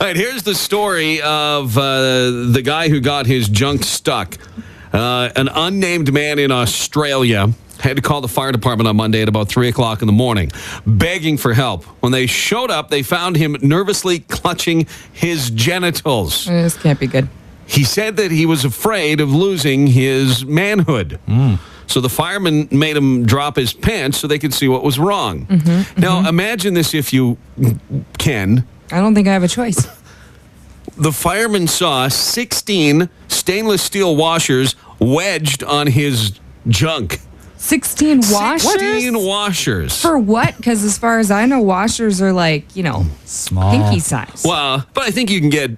right, here's the story of the guy who got his junk stuck. An unnamed man in Australia had to call the fire department on Monday at about 3 o'clock in the morning, begging for help. When they showed up, they found him nervously clutching his genitals. This can't be good. He said that he was afraid of losing his manhood. So the firemen made him drop his pants so they could see what was wrong. Now, imagine this if you can. I don't think I have a choice. The firemen saw 16 stainless steel washers wedged on his junk. 16 washers? 16 washers. For what? Because as far as I know, washers are like, Small. pinky size. Well, but I think you can get,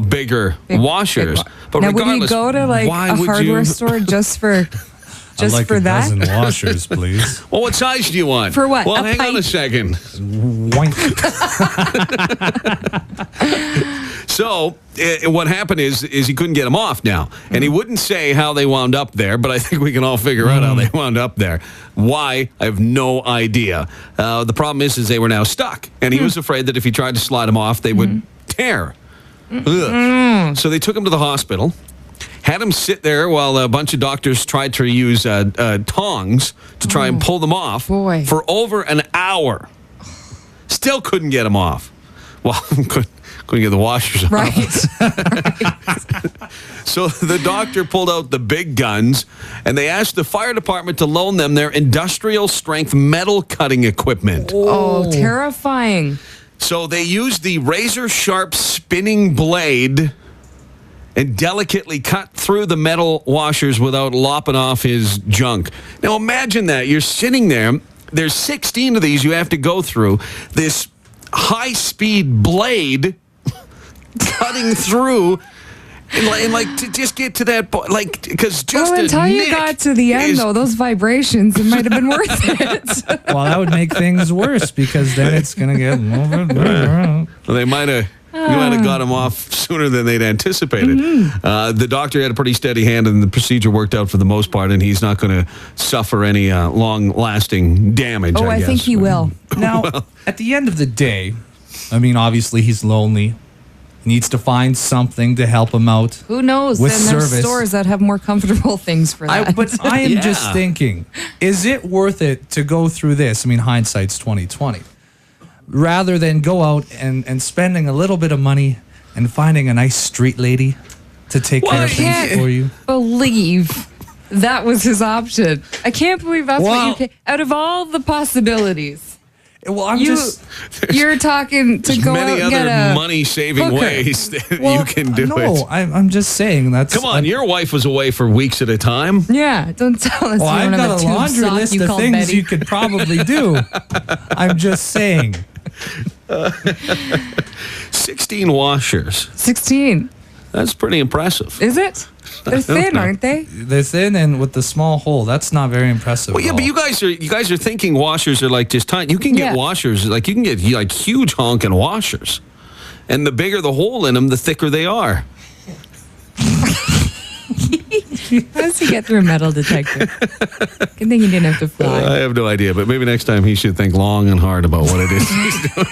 bigger washers. But now, would you regardless, go to like why a would hardware store just for I'd like for a that? dozen washers, please. Well, what size do you want? For what? Well, A hang on a pipe? second. Woink. So what happened is he couldn't get them off now. And he wouldn't say how they wound up there, but I think we can all figure out how they wound up there. Why? I have no idea. The problem is they were now stuck. And he was afraid that if he tried to slide them off, they would tear. Ugh. So they took him to the hospital, had him sit there while a bunch of doctors tried to use tongs to try and pull them off for over an hour. Still couldn't get them off. Well, couldn't get the washers off. Right. So the doctor pulled out the big guns, and they asked the fire department to loan them their industrial-strength metal cutting equipment. Oh, terrifying. So they used the razor-sharp spinning blade and delicately cut through the metal washers without lopping off his junk. Now imagine that. You're sitting there. There's 16 of these you have to go through. This high-speed blade cutting through and like to just get to that point, like, because just until you got to the end, though, those vibrations, it might have been worth it. Well, that would make things worse because then it's going to get... Well, they might have got him off sooner than they'd anticipated. The doctor had a pretty steady hand, and the procedure worked out for the most part, and he's not going to suffer any long-lasting damage, I guess. I think he will. Now, at the end of the day, I mean, obviously he's lonely. He needs to find something to help him out. Who knows? With Then there's service. stores that have more comfortable things for that. But I am just thinking, is it worth it to go through this? I mean, hindsight's 20/20. Rather than go out and spending a little bit of money and finding a nice street lady to take care of things for you. Believe that was his option. I can't believe that's what you can. Out of all the possibilities. Well, you're talking to go out many and get other a money-saving hooker. ways that you can do it. No, I'm just saying that's... Come on, your wife was away for weeks at a time. Yeah, don't tell us. Well, I've got a laundry list of things Betty. you could probably do. I'm just saying. 16 washers. 16. That's pretty impressive. Is it? They're thin, aren't they? They're thin and with the small hole. That's not very impressive. Well, yeah, but you guys are thinking washers are like just tiny. You can get washers, like you can get like huge honking washers. And the bigger the hole in them, the thicker they are. How does he get through a metal detector? Good thing he didn't have to fly. I have no idea, but maybe next time he should think long and hard about what it is he's doing.